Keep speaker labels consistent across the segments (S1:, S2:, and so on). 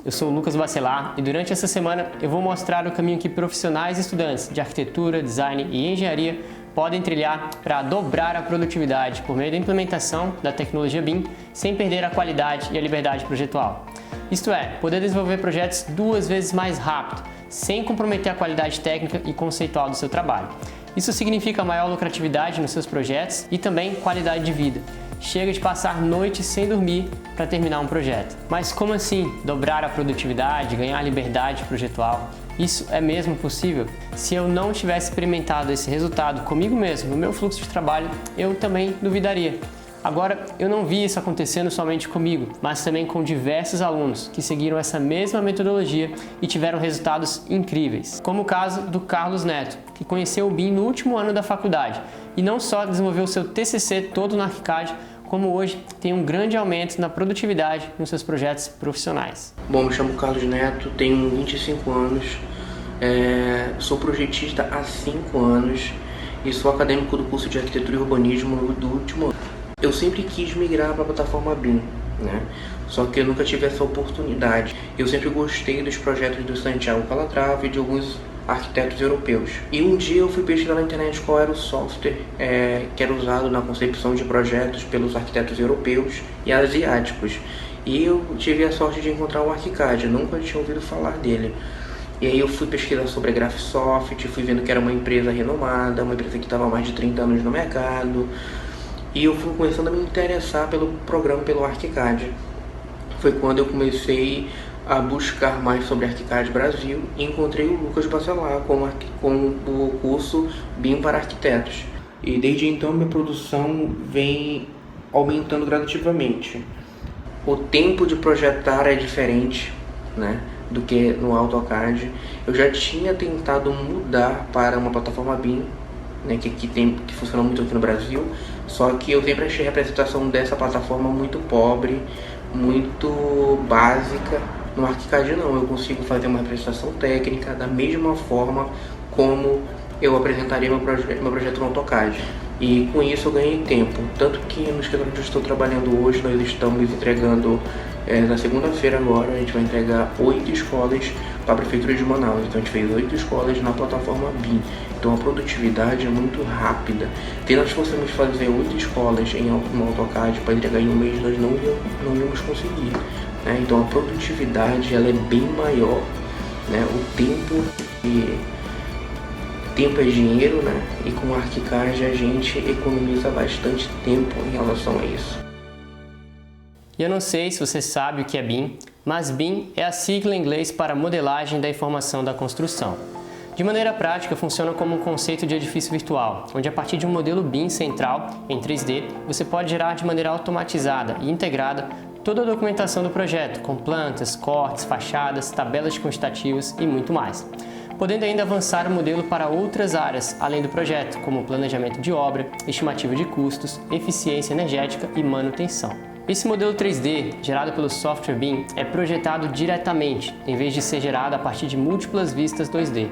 S1: eu sou o Lucas Bacelar e durante essa semana eu vou mostrar o caminho que profissionais e estudantes de arquitetura, design e engenharia podem trilhar para dobrar a produtividade por meio da implementação da tecnologia BIM sem perder a qualidade e a liberdade projetual. Isto é, poder desenvolver projetos 2 vezes mais rápido, sem comprometer a qualidade técnica e conceitual do seu trabalho. Isso significa maior lucratividade nos seus projetos e também qualidade de vida. Chega de passar noites sem dormir para terminar um projeto. Mas como assim dobrar a produtividade, ganhar liberdade projetual? Isso é mesmo possível? Se eu não tivesse experimentado esse resultado comigo mesmo, no meu fluxo de trabalho, eu também duvidaria. Agora, eu não vi isso acontecendo somente comigo, mas também com diversos alunos que seguiram essa mesma metodologia e tiveram resultados incríveis. Como o caso do Carlos Neto, que conheceu o BIM no último ano da faculdade e não só desenvolveu seu TCC todo no ArchiCAD, como hoje tem um grande aumento na produtividade nos seus projetos profissionais.
S2: Bom, me chamo Carlos Neto, tenho 25 anos, sou projetista há 5 anos e sou acadêmico do curso de Arquitetura e Urbanismo do último ano. Eu sempre quis migrar para a plataforma BIM, né? Só que eu nunca tive essa oportunidade. Eu sempre gostei dos projetos do Santiago Calatrava e de alguns arquitetos europeus. E um dia eu fui pesquisar na internet qual era o software que era usado na concepção de projetos pelos arquitetos europeus e asiáticos. E eu tive a sorte de encontrar o ArchiCAD, eu nunca tinha ouvido falar dele. E aí eu fui pesquisar sobre a Graphisoft, fui vendo que era uma empresa renomada, uma empresa que estava há mais de 30 anos no mercado. E eu fui começando a me interessar pelo programa, pelo ArchiCAD. Foi quando eu comecei a buscar mais sobre ArchiCAD Brasil e encontrei o Lucas Bacelar com o curso BIM para arquitetos. E desde então minha produção vem aumentando gradativamente. O tempo de projetar é diferente, né, do que no AutoCAD. Eu já tinha tentado mudar para uma plataforma BIM, né, que funciona muito aqui no Brasil, só que eu sempre achei a representação dessa plataforma muito pobre, muito básica. No ArchiCAD não, eu consigo fazer uma representação técnica da mesma forma como eu apresentaria meu projeto no AutoCAD. E com isso eu ganhei tempo, tanto que no escritório onde eu estou trabalhando hoje, nós estamos entregando, na segunda-feira agora, a gente vai entregar 8 escolas para a Prefeitura de Manaus. Então a gente fez 8 escolas na plataforma BIM. Então a produtividade é muito rápida. Se nós fôssemos fazer 8 escolas no AutoCAD para entregar em um mês, nós não íamos conseguir, né? Então a produtividade ela é bem maior, né? Tempo é dinheiro, né? E com o ArchiCAD a gente economiza bastante tempo em relação a isso.
S1: E eu não sei se você sabe o que é BIM, mas BIM é a sigla em inglês para Modelagem da Informação da Construção. De maneira prática, funciona como um conceito de edifício virtual, onde a partir de um modelo BIM central, em 3D, você pode gerar de maneira automatizada e integrada toda a documentação do projeto, com plantas, cortes, fachadas, tabelas quantitativas e muito mais, podendo ainda avançar o modelo para outras áreas além do projeto, como planejamento de obra, estimativa de custos, eficiência energética e manutenção. Esse modelo 3D, gerado pelo software BIM, é projetado diretamente, em vez de ser gerado a partir de múltiplas vistas 2D.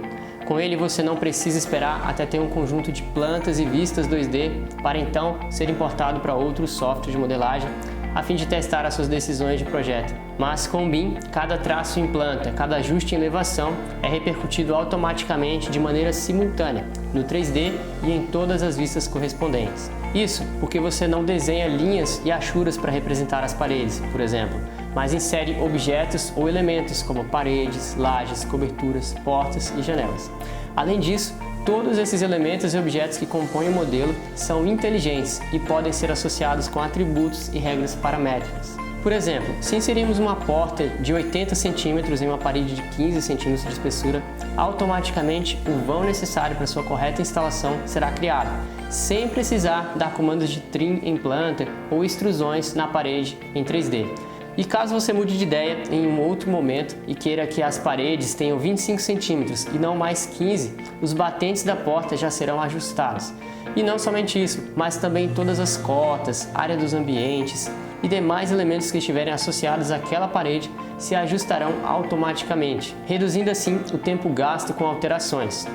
S1: Com ele, você não precisa esperar até ter um conjunto de plantas e vistas 2D para então ser importado para outros softwares de modelagem, a fim de testar as suas decisões de projeto. Mas com o BIM, cada traço em planta, cada ajuste em elevação é repercutido automaticamente de maneira simultânea no 3D e em todas as vistas correspondentes. Isso porque você não desenha linhas e achuras para representar as paredes, por exemplo, mas insere objetos ou elementos como paredes, lajes, coberturas, portas e janelas. Além disso, todos esses elementos e objetos que compõem o modelo são inteligentes e podem ser associados com atributos e regras paramétricas. Por exemplo, se inserirmos uma porta de 80 cm em uma parede de 15 cm de espessura, automaticamente o vão necessário para sua correta instalação será criado, sem precisar dar comandos de trim em planta ou extrusões na parede em 3D. E caso você mude de ideia em um outro momento e queira que as paredes tenham 25 centímetros e não mais 15, os batentes da porta já serão ajustados. E não somente isso, mas também todas as cotas, área dos ambientes e demais elementos que estiverem associados àquela parede se ajustarão automaticamente, reduzindo assim o tempo gasto com alterações.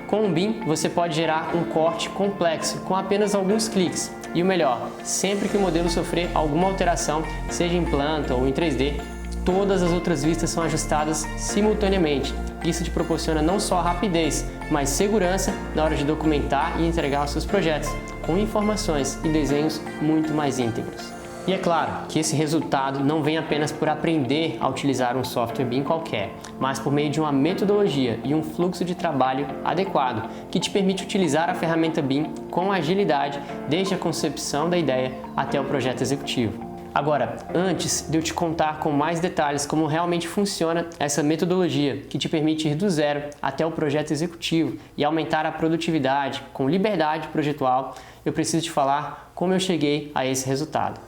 S1: Com o BIM, você pode gerar um corte complexo com apenas alguns cliques. E o melhor, sempre que o modelo sofrer alguma alteração, seja em planta ou em 3D, todas as outras vistas são ajustadas simultaneamente. Isso te proporciona não só rapidez, mas segurança na hora de documentar e entregar os seus projetos, com informações e desenhos muito mais íntegros. E é claro que esse resultado não vem apenas por aprender a utilizar um software BIM qualquer, mas por meio de uma metodologia e um fluxo de trabalho adequado, que te permite utilizar a ferramenta BIM com agilidade, desde a concepção da ideia até o projeto executivo. Agora, antes de eu te contar com mais detalhes como realmente funciona essa metodologia que te permite ir do zero até o projeto executivo e aumentar a produtividade com liberdade projetual, eu preciso te falar como eu cheguei a esse resultado.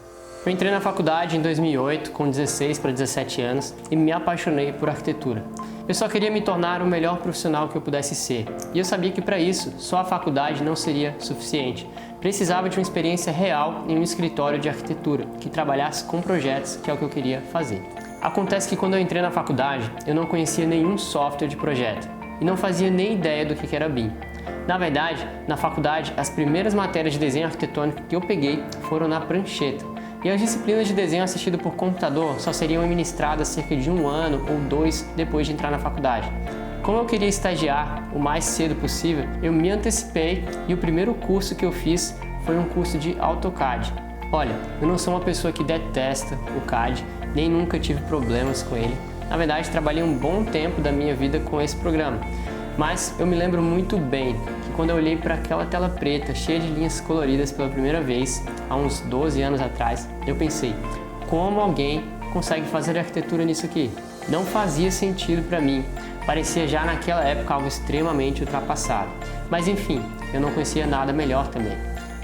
S1: Eu entrei na faculdade em 2008, com 16 para 17 anos, e me apaixonei por arquitetura. Eu só queria me tornar o melhor profissional que eu pudesse ser, e eu sabia que para isso só a faculdade não seria suficiente. Precisava de uma experiência real em um escritório de arquitetura, que trabalhasse com projetos, que é o que eu queria fazer. Acontece que quando eu entrei na faculdade, eu não conhecia nenhum software de projeto, e não fazia nem ideia do que era BIM. Na verdade, na faculdade, as primeiras matérias de desenho arquitetônico que eu peguei foram na prancheta. E as disciplinas de desenho assistido por computador só seriam ministradas cerca de 1 ano ou 2 depois de entrar na faculdade. Como eu queria estagiar o mais cedo possível, eu me antecipei e o primeiro curso que eu fiz foi um curso de AutoCAD. Olha, eu não sou uma pessoa que detesta o CAD, nem nunca tive problemas com ele. Na verdade, trabalhei um bom tempo da minha vida com esse programa. Mas eu me lembro muito bem que quando eu olhei para aquela tela preta cheia de linhas coloridas pela primeira vez, há uns 12 anos atrás, eu pensei, como alguém consegue fazer arquitetura nisso aqui? Não fazia sentido para mim, parecia já naquela época algo extremamente ultrapassado. Mas enfim, eu não conhecia nada melhor também.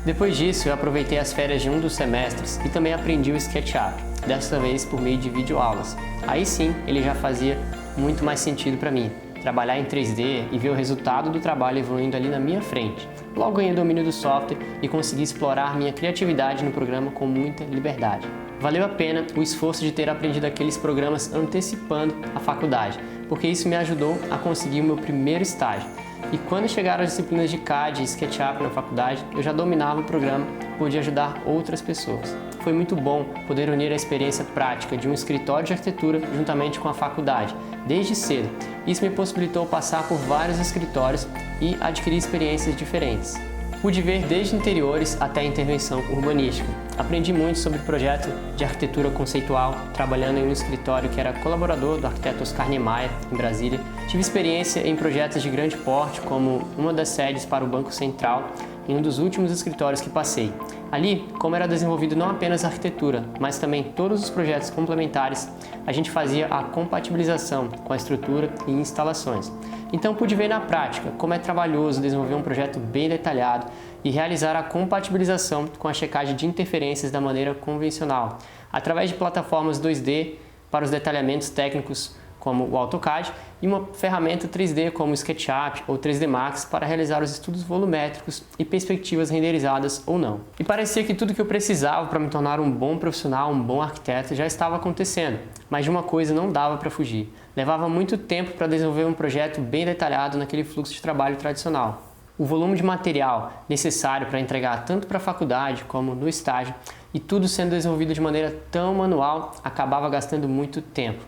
S1: Depois disso, eu aproveitei as férias de um dos semestres e também aprendi o SketchUp, dessa vez por meio de videoaulas. Aí sim, ele já fazia muito mais sentido para mim. Trabalhar em 3D e ver o resultado do trabalho evoluindo ali na minha frente. Logo ganhei domínio do software e consegui explorar minha criatividade no programa com muita liberdade. Valeu a pena o esforço de ter aprendido aqueles programas antecipando a faculdade, porque isso me ajudou a conseguir o meu primeiro estágio. E quando chegaram as disciplinas de CAD e SketchUp na faculdade, eu já dominava o programa e podia ajudar outras pessoas. Foi muito bom poder unir a experiência prática de um escritório de arquitetura juntamente com a faculdade, desde cedo. Isso me possibilitou passar por vários escritórios e adquirir experiências diferentes. Pude ver desde interiores até a intervenção urbanística. Aprendi muito sobre projeto de arquitetura conceitual, trabalhando em um escritório que era colaborador do arquiteto Oscar Niemeyer, em Brasília. Tive experiência em projetos de grande porte, como uma das sedes para o Banco Central, em um dos últimos escritórios que passei. Ali, como era desenvolvido não apenas a arquitetura, mas também todos os projetos complementares, a gente fazia a compatibilização com a estrutura e instalações. Então pude ver na prática como é trabalhoso desenvolver um projeto bem detalhado e realizar a compatibilização com a checagem de interferências da maneira convencional, através de plataformas 2D para os detalhamentos técnicos como o AutoCAD e uma ferramenta 3D como o SketchUp ou 3D Max para realizar os estudos volumétricos e perspectivas renderizadas ou não. E parecia que tudo que eu precisava para me tornar um bom profissional, um bom arquiteto já estava acontecendo, mas de uma coisa não dava para fugir. Levava muito tempo para desenvolver um projeto bem detalhado naquele fluxo de trabalho tradicional. O volume de material necessário para entregar tanto para a faculdade como no estágio e tudo sendo desenvolvido de maneira tão manual acabava gastando muito tempo.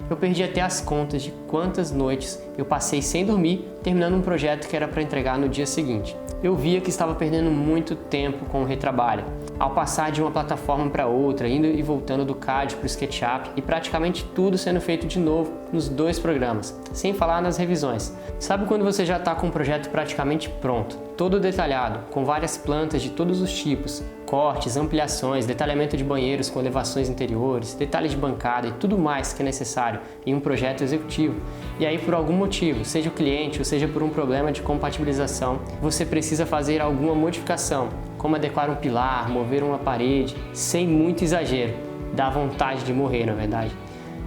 S1: Eu perdi até as contas de quantas noites eu passei sem dormir terminando um projeto que era para entregar no dia seguinte. Eu via que estava perdendo muito tempo com o retrabalho, ao passar de uma plataforma para outra, indo e voltando do CAD para o SketchUp e praticamente tudo sendo feito de novo nos 2 programas, sem falar nas revisões. Sabe quando você já está com um projeto praticamente pronto, todo detalhado, com várias plantas de todos os tipos, cortes, ampliações, detalhamento de banheiros com elevações interiores, detalhes de bancada e tudo mais que é necessário em um projeto executivo. E aí por algum motivo, seja o cliente ou seja por um problema de compatibilização, você precisa fazer alguma modificação, como adequar um pilar, mover uma parede, sem muito exagero. Dá vontade de morrer, na verdade.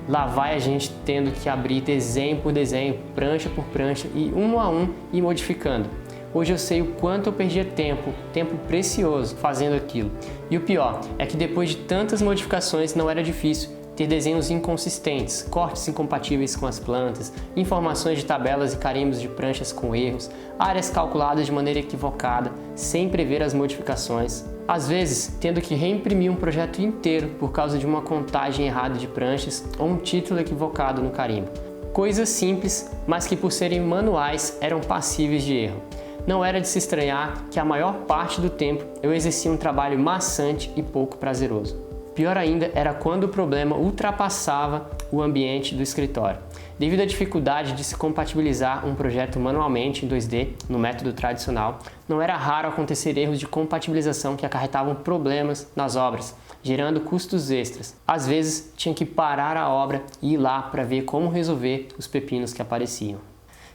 S1: Lá vai a gente tendo que abrir desenho por desenho, prancha por prancha e um a um ir modificando. Hoje eu sei o quanto eu perdia tempo precioso fazendo aquilo. E o pior é que depois de tantas modificações não era difícil ter desenhos inconsistentes, cortes incompatíveis com as plantas, informações de tabelas e carimbos de pranchas com erros, áreas calculadas de maneira equivocada, sem prever as modificações. Às vezes, tendo que reimprimir um projeto inteiro por causa de uma contagem errada de pranchas ou um título equivocado no carimbo. Coisas simples, mas que por serem manuais eram passíveis de erro. Não era de se estranhar que a maior parte do tempo eu exercia um trabalho maçante e pouco prazeroso. Pior ainda era quando o problema ultrapassava o ambiente do escritório. Devido à dificuldade de se compatibilizar um projeto manualmente em 2D no método tradicional, não era raro acontecer erros de compatibilização que acarretavam problemas nas obras, gerando custos extras. Às vezes, tinha que parar a obra e ir lá para ver como resolver os pepinos que apareciam.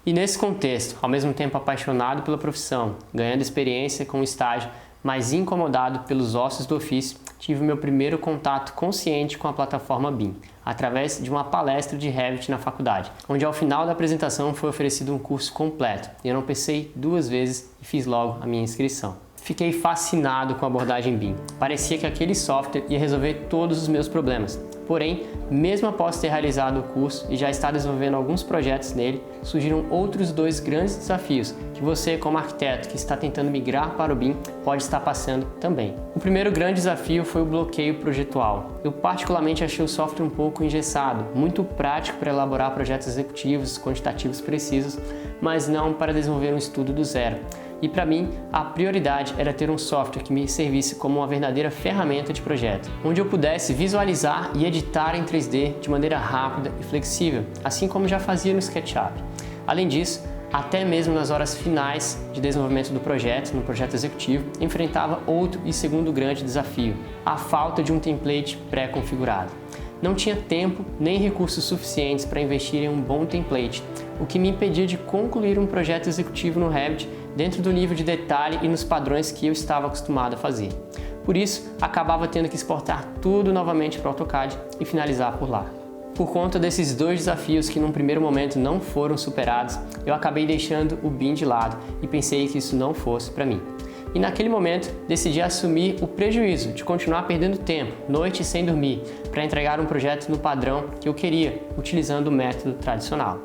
S1: E nesse contexto, ao mesmo tempo apaixonado pela profissão, ganhando experiência com o estágio, mas incomodado pelos ossos do ofício, tive meu primeiro contato consciente com a plataforma BIM, através de uma palestra de Revit na faculdade, onde ao final da apresentação foi oferecido um curso completo, e eu não pensei duas vezes e fiz logo a minha inscrição. Fiquei fascinado com a abordagem BIM. Parecia que aquele software ia resolver todos os meus problemas. Porém, mesmo após ter realizado o curso e já estar desenvolvendo alguns projetos nele, surgiram outros dois grandes desafios que você, como arquiteto que está tentando migrar para o BIM, pode estar passando também. O primeiro grande desafio foi o bloqueio projetual. Eu particularmente achei o software um pouco engessado, muito prático para elaborar projetos executivos, quantitativos precisos, mas não para desenvolver um estudo do zero. E para mim, a prioridade era ter um software que me servisse como uma verdadeira ferramenta de projeto, onde eu pudesse visualizar e editar em 3D de maneira rápida e flexível, assim como já fazia no SketchUp. Além disso, até mesmo nas horas finais de desenvolvimento do projeto, no projeto executivo, enfrentava outro e segundo grande desafio, a falta de um template pré-configurado. Não tinha tempo nem recursos suficientes para investir em um bom template, o que me impedia de concluir um projeto executivo no Revit dentro do nível de detalhe e nos padrões que eu estava acostumado a fazer. Por isso, acabava tendo que exportar tudo novamente para o AutoCAD e finalizar por lá. Por conta desses dois desafios que num primeiro momento não foram superados, eu acabei deixando o BIM de lado e pensei que isso não fosse para mim. E naquele momento decidi assumir o prejuízo de continuar perdendo tempo, noites sem dormir, para entregar um projeto no padrão que eu queria, utilizando o método tradicional.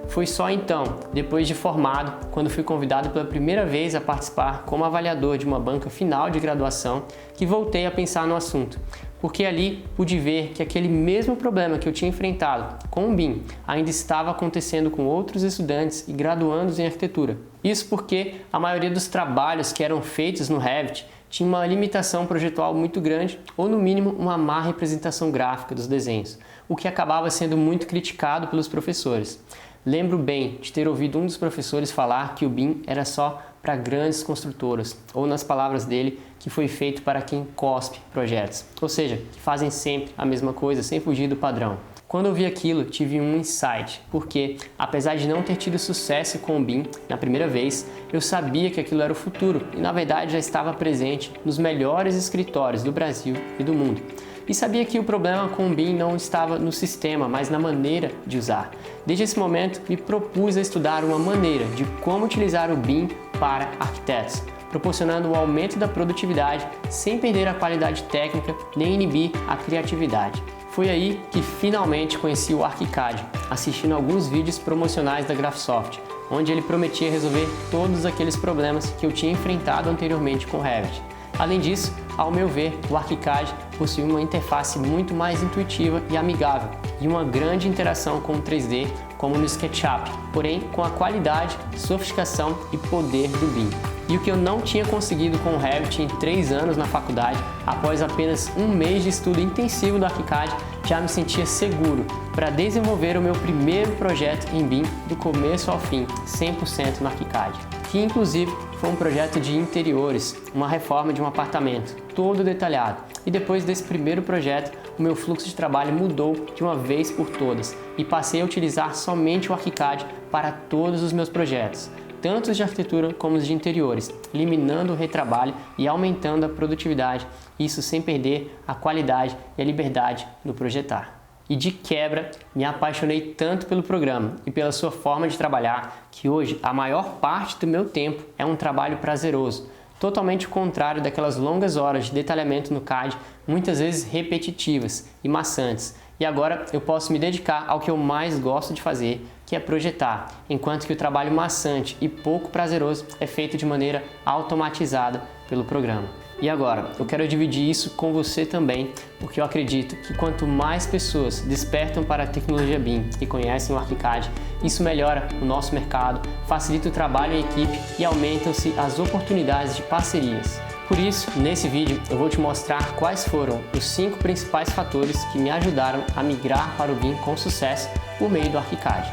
S1: Foi só então, depois de formado, quando fui convidado pela primeira vez a participar como avaliador de uma banca final de graduação, que voltei a pensar no assunto, porque ali pude ver que aquele mesmo problema que eu tinha enfrentado com o BIM ainda estava acontecendo com outros estudantes e graduandos em arquitetura. Isso porque a maioria dos trabalhos que eram feitos no Revit tinha uma limitação projetual muito grande ou, no mínimo, uma má representação gráfica dos desenhos, o que acabava sendo muito criticado pelos professores. Lembro bem de ter ouvido um dos professores falar que o BIM era só para grandes construtoras, ou nas palavras dele, que foi feito para quem cospe projetos, ou seja, que fazem sempre a mesma coisa, sem fugir do padrão. Quando eu vi aquilo, tive um insight, porque, apesar de não ter tido sucesso com o BIM na primeira vez, eu sabia que aquilo era o futuro e, na verdade, já estava presente nos melhores escritórios do Brasil e do mundo. E sabia que o problema com o BIM não estava no sistema, mas na maneira de usar. Desde esse momento, me propus a estudar uma maneira de como utilizar o BIM para arquitetos, proporcionando o aumento da produtividade sem perder a qualidade técnica nem inibir a criatividade. Foi aí que finalmente conheci o ArchiCAD, assistindo alguns vídeos promocionais da Graphisoft, onde ele prometia resolver todos aqueles problemas que eu tinha enfrentado anteriormente com o Revit. Além disso, ao meu ver, o ArchiCAD possui uma interface muito mais intuitiva e amigável e uma grande interação com o 3D, como no SketchUp, porém com a qualidade, sofisticação e poder do BIM. E o que eu não tinha conseguido com o Revit em 3 anos na faculdade, após apenas um mês de estudo intensivo do ArchiCAD, já me sentia seguro para desenvolver o meu primeiro projeto em BIM do começo ao fim, 100% no ArchiCAD, que inclusive foi um projeto de interiores, uma reforma de um apartamento, todo detalhado. E depois desse primeiro projeto, o meu fluxo de trabalho mudou de uma vez por todas e passei a utilizar somente o ArchiCAD para todos os meus projetos, tanto os de arquitetura como os de interiores, eliminando o retrabalho e aumentando a produtividade, isso sem perder a qualidade e a liberdade no projetar. E de quebra, me apaixonei tanto pelo programa e pela sua forma de trabalhar que hoje a maior parte do meu tempo é um trabalho prazeroso, totalmente o contrário daquelas longas horas de detalhamento no CAD, muitas vezes repetitivas e maçantes. E agora eu posso me dedicar ao que eu mais gosto de fazer, que é projetar, enquanto que o trabalho maçante e pouco prazeroso é feito de maneira automatizada pelo programa. E agora, eu quero dividir isso com você também, porque eu acredito que quanto mais pessoas despertam para a tecnologia BIM e conhecem o ArchiCAD, isso melhora o nosso mercado, facilita o trabalho em equipe e aumentam-se as oportunidades de parcerias. Por isso, nesse vídeo eu vou te mostrar quais foram os 5 principais fatores que me ajudaram a migrar para o BIM com sucesso por meio do ArchiCAD.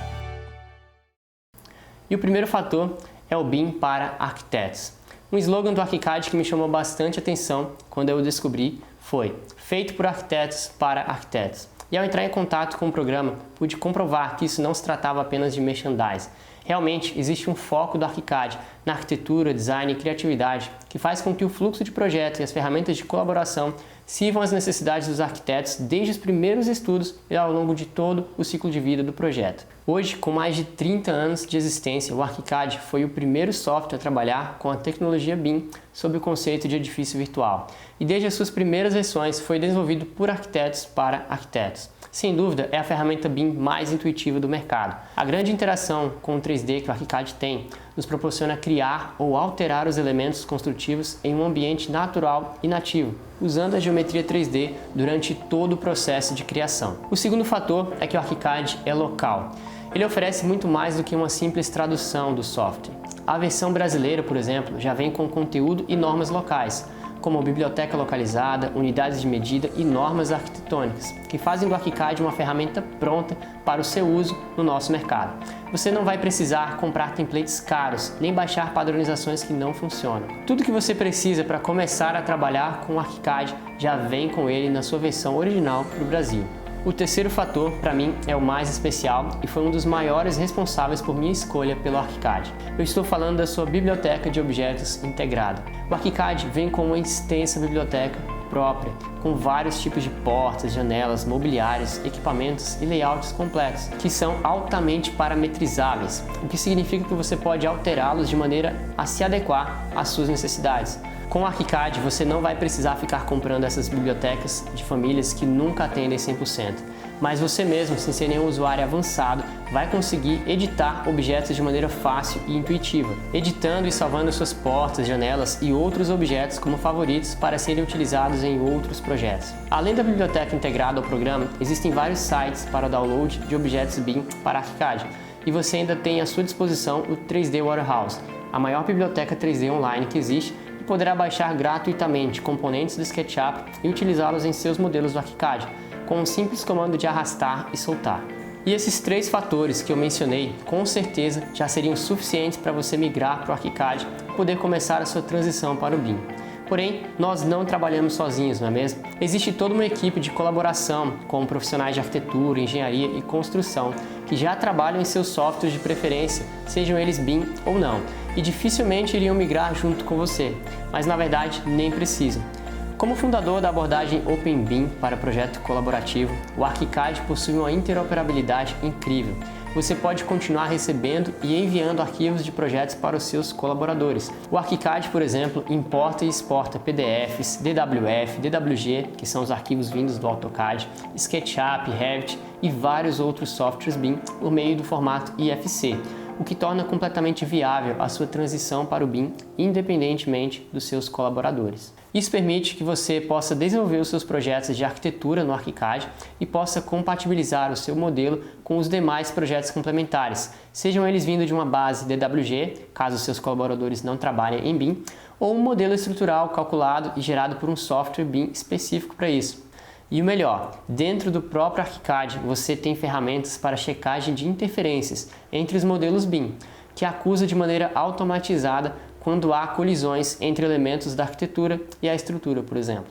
S1: E o primeiro fator é o BIM para arquitetos. Um slogan do ArchiCAD que me chamou bastante atenção quando eu o descobri foi "Feito por arquitetos para arquitetos". E ao entrar em contato com o programa, pude comprovar que isso não se tratava apenas de merchandising. Realmente existe um foco do ArchiCAD na arquitetura, design e criatividade que faz com que o fluxo de projetos e as ferramentas de colaboração sirvam às necessidades dos arquitetos desde os primeiros estudos e ao longo de todo o ciclo de vida do projeto. Hoje, com mais de 30 anos de existência, o ArchiCAD foi o primeiro software a trabalhar com a tecnologia BIM sob o conceito de edifício virtual. E desde as suas primeiras versões foi desenvolvido por arquitetos para arquitetos. Sem dúvida, é a ferramenta BIM mais intuitiva do mercado. A grande interação com o 3D que o ArchiCAD tem nos proporciona criar ou alterar os elementos construtivos em um ambiente natural e nativo, usando a geometria 3D durante todo o processo de criação. O segundo fator é que o ArchiCAD é local. Ele oferece muito mais do que uma simples tradução do software. A versão brasileira, por exemplo, já vem com conteúdo e normas locais, como biblioteca localizada, unidades de medida e normas arquitetônicas, que fazem do ArchiCAD uma ferramenta pronta para o seu uso no nosso mercado. Você não vai precisar comprar templates caros, nem baixar padronizações que não funcionam. Tudo que você precisa para começar a trabalhar com o ArchiCAD já vem com ele na sua versão original para o Brasil. O terceiro fator, para mim, é o mais especial e foi um dos maiores responsáveis por minha escolha pelo ArchiCAD. Eu estou falando da sua biblioteca de objetos integrada. O ArchiCAD vem com uma extensa biblioteca própria, com vários tipos de portas, janelas, mobiliários, equipamentos e layouts complexos, que são altamente parametrizáveis, o que significa que você pode alterá-los de maneira a se adequar às suas necessidades. Com o ArchiCAD, você não vai precisar ficar comprando essas bibliotecas de famílias que nunca atendem 100%, mas você mesmo, sem ser nenhum usuário avançado, vai conseguir editar objetos de maneira fácil e intuitiva, editando e salvando suas portas, janelas e outros objetos como favoritos para serem utilizados em outros projetos. Além da biblioteca integrada ao programa, existem vários sites para download de objetos BIM para ArchiCAD, e você ainda tem à sua disposição o 3D Warehouse, a maior biblioteca 3D online que existe, e poderá baixar gratuitamente componentes do SketchUp e utilizá-los em seus modelos do ArchiCAD, com um simples comando de arrastar e soltar. E esses 3 fatores que eu mencionei, com certeza, já seriam suficientes para você migrar para o ArchiCAD e poder começar a sua transição para o BIM. Porém, nós não trabalhamos sozinhos, não é mesmo? Existe toda uma equipe de colaboração com profissionais de arquitetura, engenharia e construção que já trabalham em seus softwares de preferência, sejam eles BIM ou não, e dificilmente iriam migrar junto com você, mas na verdade nem precisam. Como fundador da abordagem Open BIM para projeto colaborativo, o ArchiCAD possui uma interoperabilidade incrível. Você pode continuar recebendo e enviando arquivos de projetos para os seus colaboradores. O ArchiCAD, por exemplo, importa e exporta PDFs, DWF, DWG, que são os arquivos vindos do AutoCAD, SketchUp, Revit e vários outros softwares BIM por meio do formato IFC, o que torna completamente viável a sua transição para o BIM, independentemente dos seus colaboradores. Isso permite que você possa desenvolver os seus projetos de arquitetura no ArchiCAD e possa compatibilizar o seu modelo com os demais projetos complementares, sejam eles vindo de uma base DWG, caso seus colaboradores não trabalhem em BIM, ou um modelo estrutural calculado e gerado por um software BIM específico para isso. E o melhor, dentro do próprio ArchiCAD você tem ferramentas para checagem de interferências entre os modelos BIM, que acusa de maneira automatizada quando há colisões entre elementos da arquitetura e a estrutura, por exemplo.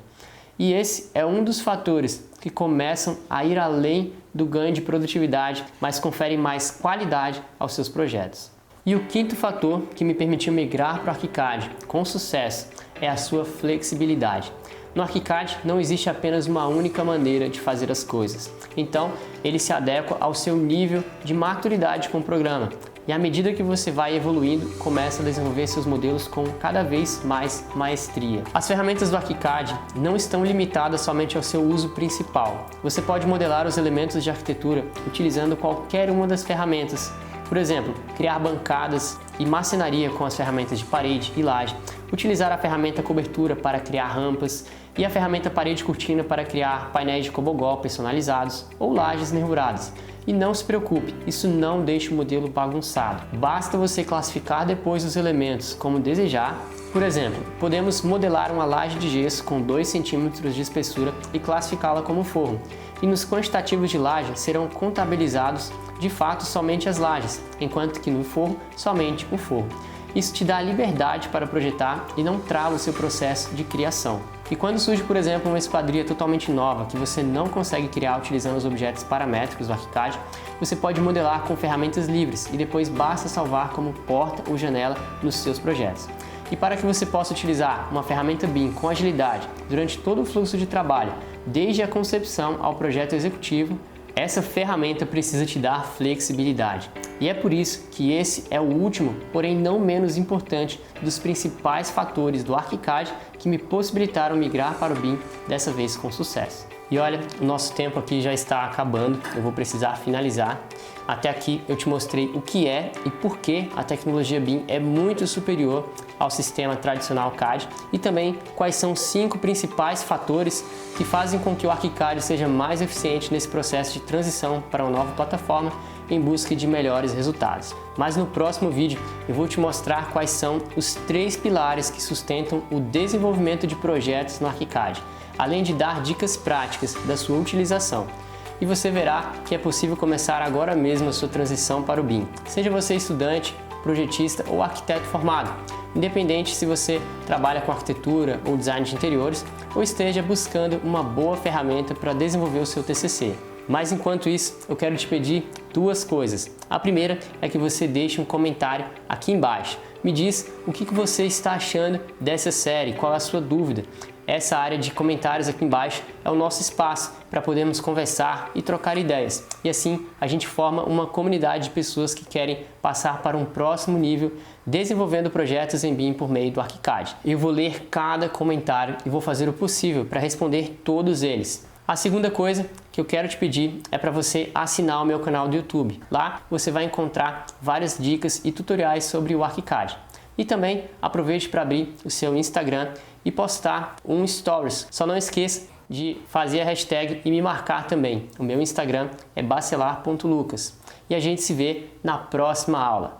S1: E esse é um dos fatores que começam a ir além do ganho de produtividade, mas conferem mais qualidade aos seus projetos. E o quinto fator que me permitiu migrar para o ArchiCAD com sucesso é a sua flexibilidade. No ArchiCAD não existe apenas uma única maneira de fazer as coisas, então ele se adequa ao seu nível de maturidade com o programa. E à medida que você vai evoluindo, começa a desenvolver seus modelos com cada vez mais maestria. As ferramentas do ArchiCAD não estão limitadas somente ao seu uso principal. Você pode modelar os elementos de arquitetura utilizando qualquer uma das ferramentas. Por exemplo, criar bancadas e marcenaria com as ferramentas de parede e laje, utilizar a ferramenta cobertura para criar rampas e a ferramenta parede cortina para criar painéis de cobogó personalizados ou lajes nervuradas. E não se preocupe, isso não deixa o modelo bagunçado. Basta você classificar depois os elementos como desejar. Por exemplo, podemos modelar uma laje de gesso com 2 cm de espessura e classificá-la como forro. E nos quantitativos de laje serão contabilizados de fato somente as lajes, enquanto que no forro somente o forro. Isso te dá liberdade para projetar e não trava o seu processo de criação. E quando surge, por exemplo, uma esquadria totalmente nova que você não consegue criar utilizando os objetos paramétricos do ArchiCAD, você pode modelar com ferramentas livres e depois basta salvar como porta ou janela nos seus projetos. E para que você possa utilizar uma ferramenta BIM com agilidade durante todo o fluxo de trabalho, desde a concepção ao projeto executivo, essa ferramenta precisa te dar flexibilidade. E é por isso que esse é o último, porém não menos importante, dos principais fatores do ArchiCAD que me possibilitaram migrar para o BIM, dessa vez com sucesso. E olha, o nosso tempo aqui já está acabando, eu vou precisar finalizar. Até aqui eu te mostrei o que é e por que a tecnologia BIM é muito superior ao sistema tradicional CAD e também quais são os 5 principais fatores que fazem com que o ArchiCAD seja mais eficiente nesse processo de transição para uma nova plataforma em busca de melhores resultados. Mas no próximo vídeo eu vou te mostrar quais são os 3 pilares que sustentam o desenvolvimento de projetos no ArchiCAD, além de dar dicas práticas da sua utilização. E você verá que é possível começar agora mesmo a sua transição para o BIM, seja você estudante, projetista ou arquiteto formado, independente se você trabalha com arquitetura ou design de interiores ou esteja buscando uma boa ferramenta para desenvolver o seu TCC. Mas enquanto isso, eu quero te pedir 2 coisas. A primeira é que você deixe um comentário aqui embaixo. Me diz o que você está achando dessa série, qual é a sua dúvida. Essa área de comentários aqui embaixo é o nosso espaço para podermos conversar e trocar ideias. E assim a gente forma uma comunidade de pessoas que querem passar para um próximo nível desenvolvendo projetos em BIM por meio do ArchiCAD. Eu vou ler cada comentário e vou fazer o possível para responder todos eles. A segunda coisa que eu quero te pedir é para você assinar o meu canal do YouTube. Lá você vai encontrar várias dicas e tutoriais sobre o ArchiCAD. E também aproveite para abrir o seu Instagram e postar um Stories. Só não esqueça de fazer a hashtag e me marcar também. O meu Instagram é bacelar.lucas. E a gente se vê na próxima aula.